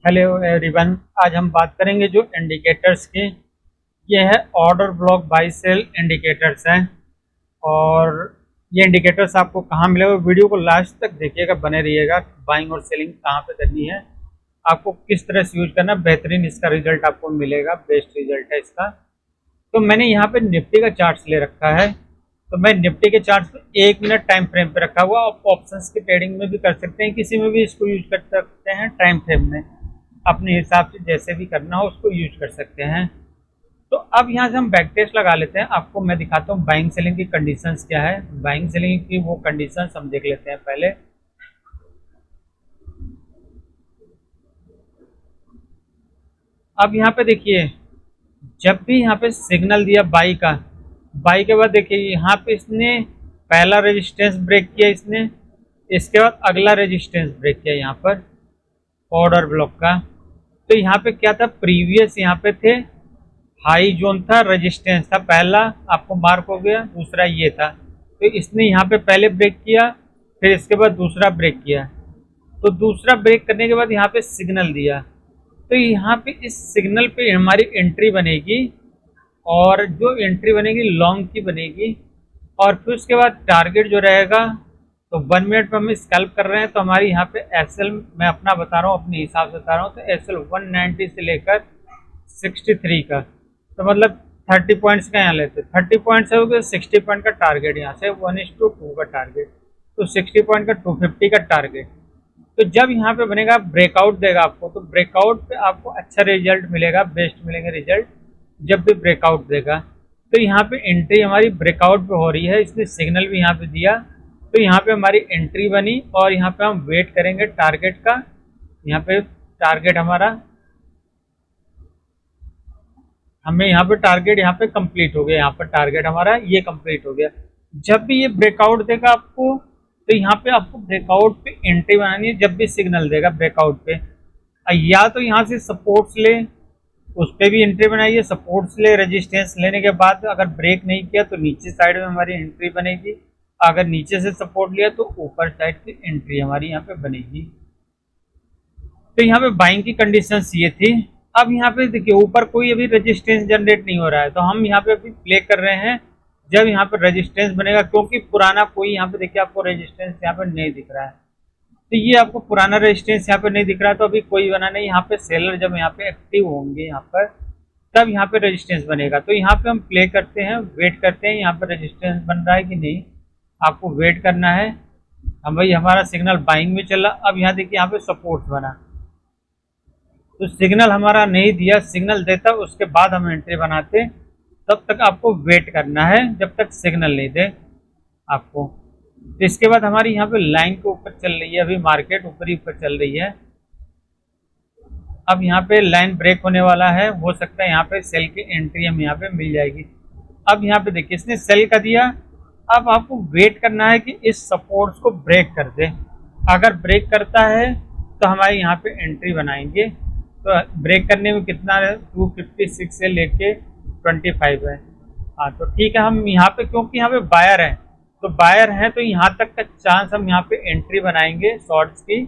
Hello everyone. आज हम बात करेंगे जो इंडिकेटर्स की। ये है order block buy sell indicators हैं। और ये इंडिकेटर्स आपको कहाँ मिलेगा, वीडियो को लास्ट तक देखिएगा, बने रहिएगा। बाइंग और सेलिंग कहाँ पे करनी है, आपको किस तरह से यूज करना, बेहतरीन इसका रिजल्ट आपको मिलेगा, बेस्ट रिजल्ट है इसका। तो मैंने यहाँ पे निफ्टी का चार्ट्स ले रखा है। तो मैं निफ्टी के चार्ट्स पे 1 मिनट टाइम फ्रेम पे रखा हुआ। आप ऑप्शंस की ट्रेडिंग में भी कर सकते हैं, किसी में भी इसको यूज कर सकते हैं टाइम फ्रेम में, अपने हिसाब से जैसे भी करना हो उसको यूज कर सकते हैं। तो अब यहाँ से हम बैक टेस्ट लगा लेते हैं। आपको मैं दिखाता हूँ बाइंग सेलिंग की कंडीशंस क्या है। बाइंग सेलिंग की वो कंडीशंस हम देख लेते हैं पहले। अब यहाँ पे देखिए, जब भी यहाँ पे सिग्नल दिया बाई का, बाई के बाद देखिए यहाँ पे इसने पहला रेजिस्टेंस ब्रेक किया इसने, इसके बाद अगला रेजिस्टेंस ब्रेक किया यहाँ पर ऑर्डर ब्लॉक का। तो यहाँ पे क्या था, प्रीवियस यहाँ पे थे हाई जोन था, रेजिस्टेंस था, पहला आपको मार्क हो गया, दूसरा ये था। तो इसने यहाँ पे पहले ब्रेक किया, फिर इसके बाद दूसरा ब्रेक किया। तो दूसरा ब्रेक करने के बाद यहाँ पे सिग्नल दिया। तो यहाँ पे इस सिग्नल पे हमारी एंट्री बनेगी, और जो एंट्री बनेगी लॉन्ग की बनेगी। और फिर उसके बाद टारगेट जो रहेगा, तो 1 मिनट में हम स्कैल्प कर रहे हैं, तो हमारी यहाँ पे एसएल मैं अपना बता रहा हूँ, अपने हिसाब से बता रहा हूँ। तो एसएल 190 से लेकर 63 का, तो मतलब 30 पॉइंट्स का यहाँ लेते हैं। 30 पॉइंट्स है, हो गया 60 पॉइंट का टारगेट, यहाँ से 1:2 का टारगेट, तो 60 पॉइंट का 250 का टारगेट। तो जब यहाँ पे बनेगा ब्रेकआउट देगा आपको, तो ब्रेकआउट पे आपको अच्छा रिजल्ट मिलेगा, बेस्ट मिलेंगे रिजल्ट जब भी ब्रेकआउट देगा। तो यहाँ पे एंट्री हमारी ब्रेकआउट पे हो रही है, इसने सिग्नल भी यहाँ पे दिया, तो यहाँ पे हमारी एंट्री बनी। और यहाँ पे हम वेट करेंगे टारगेट का। यहाँ पे टारगेट हमारा, हमें यहाँ पे टारगेट यहाँ पे कंप्लीट हो गया, यहाँ पर टारगेट हमारा ये कंप्लीट हो गया। जब भी ये ब्रेकआउट देगा आपको, तो यहाँ पे आपको ब्रेकआउट पे एंट्री बनानी है। जब भी सिग्नल देगा ब्रेकआउट पे, या तो यहाँ से सपोर्ट्स ले, उस पर भी एंट्री बनाइए, सपोर्ट्स ले, रेजिस्टेंस लेने के बाद अगर ब्रेक नहीं किया तो नीचे साइड में हमारी एंट्री बनेगी। अगर नीचे से सपोर्ट लिया तो ऊपर साइड की एंट्री हमारी यहाँ पे बनेगी। तो यहाँ पे बाइंग की कंडीशंस ये थी। अब यहाँ पे देखिए ऊपर कोई अभी रेजिस्टेंस जनरेट नहीं हो रहा है, तो हम यहाँ पे अभी प्ले कर रहे हैं जब यहाँ पे रेजिस्टेंस बनेगा, क्योंकि पुराना कोई यहाँ पे देखिए आपको रेजिस्टेंस यहाँ पे नहीं दिख रहा है। तो ये आपको पुराना रेजिस्टेंस यहाँ पे नहीं दिख रहा है, तो अभी कोई बना नहीं। यहाँ पे सेलर जब यहाँ पे एक्टिव होंगे यहाँ पर, तब यहाँ पे रेजिस्टेंस बनेगा। तो यहाँ पे हम प्ले करते हैं, वेट करते हैं यहाँ पे रेजिस्टेंस बन रहा है कि नहीं, आपको वेट करना है। हम भाई हमारा सिग्नल बाइंग में चला। अब यहाँ देखिए यहाँ पे सपोर्ट बना, तो सिग्नल हमारा नहीं दिया, सिग्नल देता उसके बाद हम एंट्री बनाते। तब तक आपको वेट करना है जब तक सिग्नल नहीं दे आपको। तो इसके बाद हमारी यहाँ पे लाइन के ऊपर चल रही है, अभी मार्केट ऊपर ही ऊपर चल रही है। अब यहाँ पे लाइन ब्रेक होने वाला है, हो सकता है यहाँ पे सेल की एंट्री हम यहाँ पे मिल जाएगी। अब यहाँ पे देखिए इसने सेल का दिया। अब आपको वेट करना है कि इस सपोर्ट्स को ब्रेक कर दे। अगर ब्रेक करता है तो हमारे यहाँ पे एंट्री बनाएंगे। तो ब्रेक करने में कितना है, 256 से लेके 25 है। हाँ तो ठीक है, हम यहाँ पे क्योंकि यहाँ पे बायर है, तो बायर है तो यहाँ तक का चांस हम यहाँ पे एंट्री बनाएंगे शॉर्ट्स की।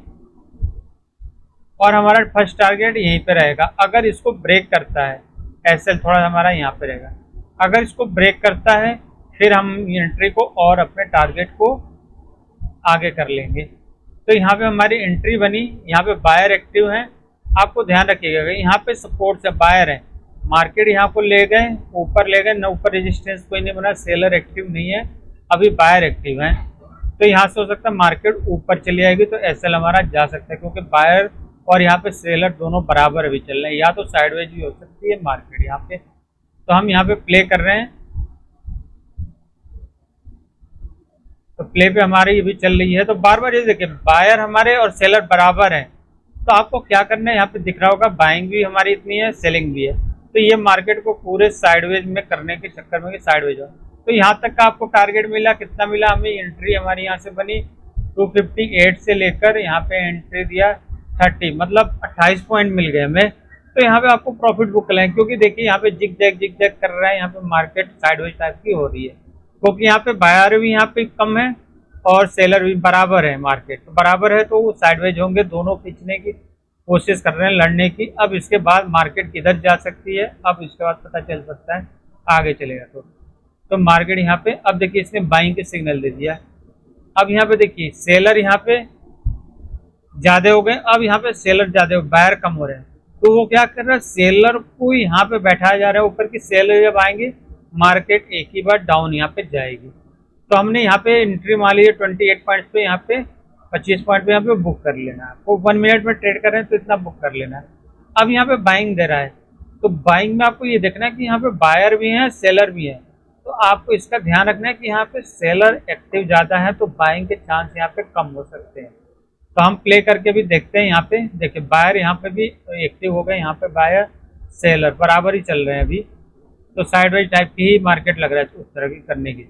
और हमारा फर्स्ट टारगेट यहीं पे रहेगा। अगर इसको ब्रेक करता है, एसएल थोड़ा हमारा यहाँ पे रहेगा। अगर इसको ब्रेक करता है, फिर हम एंट्री को और अपने टारगेट को आगे कर लेंगे। तो यहाँ पे हमारी एंट्री बनी, यहाँ पे बायर एक्टिव है। आपको ध्यान रखिएगा यहाँ पे सपोर्ट से बायर है, मार्केट यहाँ को ले गए, ऊपर ले गए, न ऊपर रेजिस्टेंस कोई नहीं बना, सेलर एक्टिव नहीं है, अभी बायर एक्टिव है। तो यहाँ से हो सकता है मार्केट ऊपर चली जाएगी, तो एसएल हमारा जा सकता है, क्योंकि बायर और यहाँ पे सेलर दोनों बराबर अभी चल रहे हैं, या तो साइडवेज भी हो सकती है मार्केट यहाँ पे। तो हम यहाँ पे प्ले कर रहे हैं, तो प्ले पे हमारी ये भी चल रही है। तो बार बार ये देखिए बायर हमारे और सेलर बराबर हैं। तो आपको क्या करना है, यहाँ पे दिख रहा होगा बाइंग भी हमारी इतनी है, सेलिंग भी है। तो ये मार्केट को पूरे साइडवेज में करने के चक्कर में साइडवेज हो, तो यहाँ तक का आपको टारगेट मिला, कितना मिला हमें, एंट्री हमारी यहाँ से बनी 258 से लेकर यहाँ पे एंट्री दिया 30, मतलब 28 पॉइंट मिल गए हमें। तो यहाँ पे आपको प्रॉफिट बुक कर लें, क्योंकि देखिए यहाँ पे जिग जैग कर रहा है, यहाँ पे मार्केट साइडवेज टाइप की हो रही है, क्योंकि यहाँ पे बायर भी यहाँ पे कम है और सेलर भी बराबर है, मार्केट तो बराबर है, तो वो साइडवेज होंगे, दोनों खींचने की कोशिश कर रहे हैं लड़ने की। अब इसके बाद मार्केट किधर जा सकती है, अब इसके बाद पता चल सकता है आगे चलेगा तो मार्केट यहाँ पे अब देखिए इसने बाइंग के सिग्नल दे दिया। अब यहाँ पे देखिए सेलर यहाँ पे ज्यादा हो गए, अब यहाँ पे सेलर ज्यादा हो, बायर कम हो रहे हैं। तो वो क्या कर रहा है, सेलर को यहाँ पे बैठाया जा रहा है ऊपर की, सेलर जब आएंगे मार्केट एक ही बार डाउन यहाँ पे जाएगी। तो हमने यहाँ पे एंट्री मारी है 28 पॉइंट पे, यहाँ पे 25 पॉइंट पे यहाँ पे बुक कर लेना है। आपको 1 मिनट में ट्रेड कर रहे हैं तो इतना बुक कर लेना है। अब यहाँ पे बाइंग दे रहा है, तो बाइंग में आपको ये देखना है कि यहाँ पे बायर भी है सेलर भी है। तो आपको इसका ध्यान रखना है कि यहाँ पे सेलर एक्टिव ज्यादा है तो बाइंग के चांस यहाँ पे कम हो सकते हैं। तो हम प्ले करके भी देखते हैं। यहाँ पे देखिए बायर यहाँ पे भी एक्टिव हो गए, यहाँ पे बायर सेलर बराबर ही चल रहे हैं अभी। तो साइडवाइज टाइप की ही मार्केट लग रहा है उस तरह की करने की।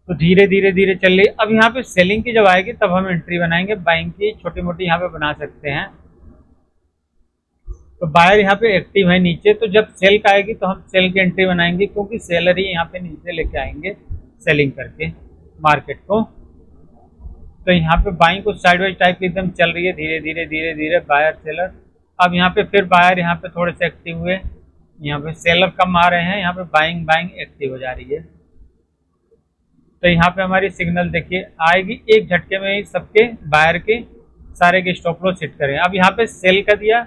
तो धीरे धीरे धीरे चल रही है। अब यहाँ पे सेलिंग की जब आएगी तब हम एंट्री बनाएंगे, बाइंग की छोटी मोटी यहाँ पे बना सकते हैं। तो बायर यहाँ पे एक्टिव है नीचे, तो जब सेल का आएगी तो हम सेल की एंट्री बनाएंगे, क्योंकि सेलर ही यहाँ पे नीचे लेके आएंगे सेलिंग करके मार्केट को। तो यहाँ पे बाइंग कुछ साइडवाइज टाइप की एकदम चल रही है, धीरे धीरे धीरे धीरे बायर सेलर। अब यहाँ पे फिर बायर यहाँ पे थोड़े से एक्टिव हुए, यहाँ पे सेलर कम आ रहे हैं, यहाँ पे बाइंग बाइंग एक्टिव हो जा रही है। तो यहाँ पे हमारी सिग्नल देखिए आएगी एक झटके में ही, सबके बायर के सारे के स्टॉप लॉस हिट करें। अब यहाँ पे सेल का दिया,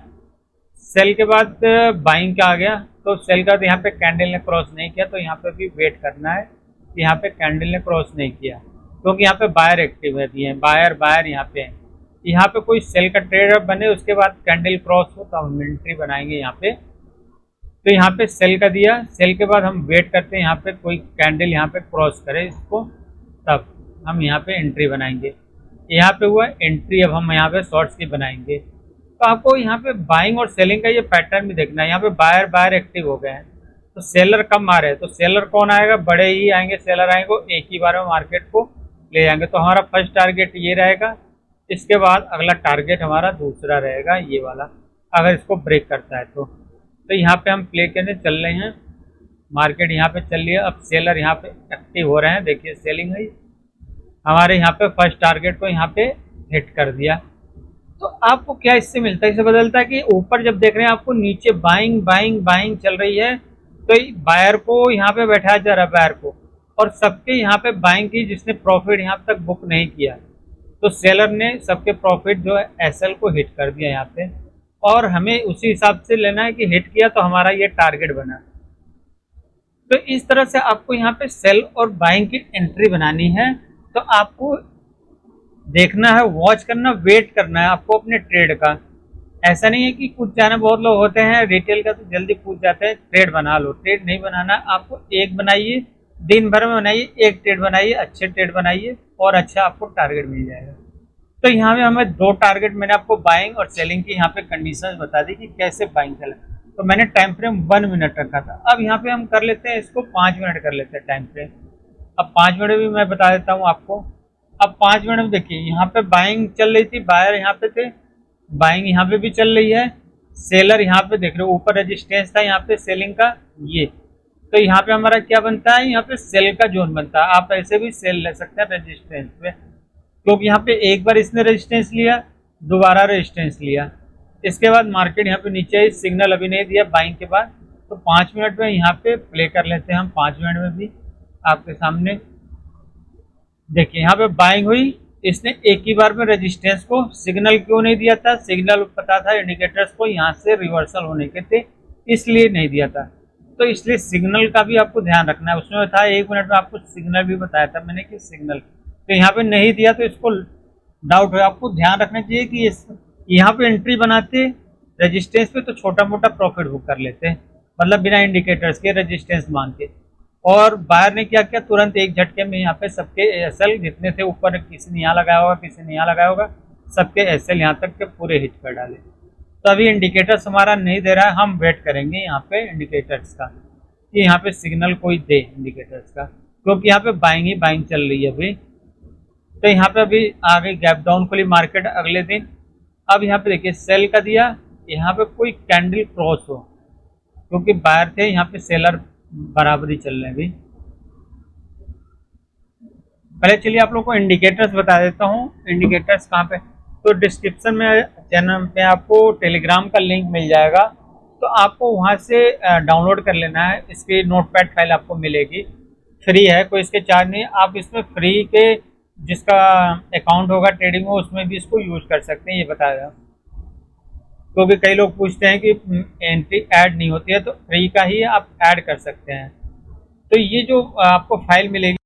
सेल के बाद बाइंग का आ गया, तो सेल का यहाँ पे कैंडल ने क्रॉस नहीं किया, तो यहाँ पे भी वेट करना है कि यहाँ पे कैंडल ने क्रॉस नहीं किया, क्योंकि यहाँ पे बायर एक्टिव है, बायर यहाँ पे है। यहाँ पे कोई सेल का ट्रेडर बने उसके बाद कैंडल क्रॉस हो तो हम एंट्री बनाएंगे यहाँ पे। तो यहाँ पे सेल का दिया, सेल के बाद हम वेट करते हैं यहाँ पे कोई कैंडल यहाँ पे क्रॉस करे इसको, तब हम यहाँ पे एंट्री बनाएंगे। यहाँ पे हुआ एंट्री, अब हम यहाँ पे शॉर्ट्स की बनाएंगे। तो आपको यहाँ पे बाइंग और सेलिंग का ये पैटर्न भी देखना है। यहाँ पे बायर एक्टिव हो गए हैं तो सेलर कम आ रहे हैं, तो सेलर कौन आएगा, बड़े ही आएंगे सेलर आएंगे, वो एक ही बार में मार्केट को ले जाएंगे। तो हमारा फर्स्ट टारगेट ये रहेगा, इसके बाद अगला टारगेट हमारा दूसरा रहेगा ये वाला, अगर इसको ब्रेक करता है तो यहाँ पे हम प्ले करने चल रहे हैं। मार्केट यहाँ पे चल रही है, अब सेलर यहाँ पे एक्टिव हो रहे हैं, देखिए सेलिंग है हमारे यहाँ पे फर्स्ट टारगेट को यहाँ पे हिट कर दिया। तो आपको क्या इससे मिलता है, इससे बदलता है कि ऊपर जब देख रहे हैं आपको नीचे बाइंग बाइंग बाइंग चल रही है, तो बायर को यहाँ पे बैठाया जा रहा है बायर को, और सबके यहाँ पे बाइंग की जिसने प्रॉफिट यहाँ तक बुक नहीं किया, तो सेलर ने सबके प्रॉफिट जो है एसएल को हिट कर दिया यहाँ पे, और हमें उसी हिसाब से लेना है कि हिट किया तो हमारा ये टारगेट बना। तो इस तरह से आपको यहाँ पे सेल और बाइंग की एंट्री बनानी है। तो आपको देखना है, वॉच करना, वेट करना है आपको अपने ट्रेड का। ऐसा नहीं है कि कुछ जाना, बहुत लोग होते हैं रिटेल का तो जल्दी पूछ जाते हैं ट्रेड बना लो। ट्रेड नहीं बनाना, आपको एक बनाइए, दिन भर में बनाइए, एक ट्रेड बनाइए, अच्छे ट्रेड बनाइए और अच्छा आपको टारगेट मिल जाएगा। तो यहाँ पे हमें दो टारगेट, मैंने आपको बाइंग और सेलिंग की यहाँ पे कंडीशंस बता दी कि कैसे बाइंग चला। तो मैंने टाइम फ्रेम 1 मिनट रखा था, अब यहाँ पे हम कर लेते हैं इसको 5 मिनट कर लेते हैं टाइम फ्रेम। अब 5 मिनट भी मैं बता देता हूँ आपको। अब 5 मिनट में देखिए यहाँ पे बाइंग चल रही थी, बायर यहाँ पे थे, बाइंग यहाँ पे भी चल रही है, सेलर यहाँ पे देख रहे हो ऊपर रेजिस्टेंस था यहाँ पे सेलिंग का ये। तो यहाँ पे हमारा क्या बनता है, यहाँ पे सेल का जोन बनता है। आप ऐसे भी सेल ले सकते हैं रेजिस्टेंस पे, क्योंकि यहाँ पे एक बार इसने रेजिस्टेंस लिया, दोबारा रेजिस्टेंस लिया, इसके बाद मार्केट यहाँ पे नीचे सिग्नल अभी नहीं दिया बाइंग के बाद। तो 5 मिनट में यहाँ पे प्ले कर लेते हैं हम, 5 मिनट में भी आपके सामने देखिए यहाँ पे बाइंग हुई, इसने एक ही बार में रेजिस्टेंस को सिग्नल क्यों नहीं दिया था, सिग्नल पता था इंडिकेटर्स को यहाँ से रिवर्सल होने के थे, इसलिए नहीं दिया था। तो इसलिए सिग्नल का भी आपको ध्यान रखना है, उसमें था 1 मिनट में आपको सिग्नल भी बताया था मैंने कि सिग्नल, तो यहाँ पे नहीं दिया तो इसको डाउट है। आपको ध्यान रखना चाहिए कि यहाँ पे एंट्री बनाते रेजिस्टेंस पे तो छोटा मोटा प्रॉफिट बुक कर लेते हैं, मतलब बिना इंडिकेटर्स के रेजिस्टेंस मान के। और बायर ने क्या किया, तुरंत एक झटके में यहाँ पे सबके एसएल जितने थे ऊपर, किसी ने यहाँ लगाया होगा, किसी ने यहाँ लगाया होगा, सबके एसएल यहाँ तक के पूरे हिट कर डाले। तो अभी इंडिकेटर्स हमारा नहीं दे रहा है, हम वेट करेंगे यहाँ पे इंडिकेटर्स का कि यहाँ पे सिग्नल कोई दे इंडिकेटर्स का, क्योंकि यहाँ पे बाइंग ही बाइंग चल रही है अभी। तो यहाँ पे अभी आगे गैप डाउन खुली मार्केट अगले दिन। अब यहाँ पे देखिए सेल का दिया, यहाँ पे कोई कैंडल क्रॉस हो, क्योंकि बायर थे यहाँ पे सेलर बराबरी चल रहे हैं अभी। पहले चलिए आप लोगों को इंडिकेटर्स बता देता हूँ, इंडिकेटर्स कहाँ पे। तो डिस्क्रिप्शन में चैनल पे आपको टेलीग्राम का लिंक मिल जाएगा, तो आपको वहाँ से डाउनलोड कर लेना है। इसकी नोटपैड फाइल आपको मिलेगी, फ्री है, कोई इसके चार्ज नहीं। आप इसमें फ्री के जिसका अकाउंट होगा ट्रेडिंग में, उसमें भी इसको यूज कर सकते हैं, ये बताया। क्योंकि कई लोग पूछते हैं कि एंट्री ऐड नहीं होती है, तो फ्री का ही आप ऐड कर सकते हैं। तो ये जो आपको फाइल मिलेगी,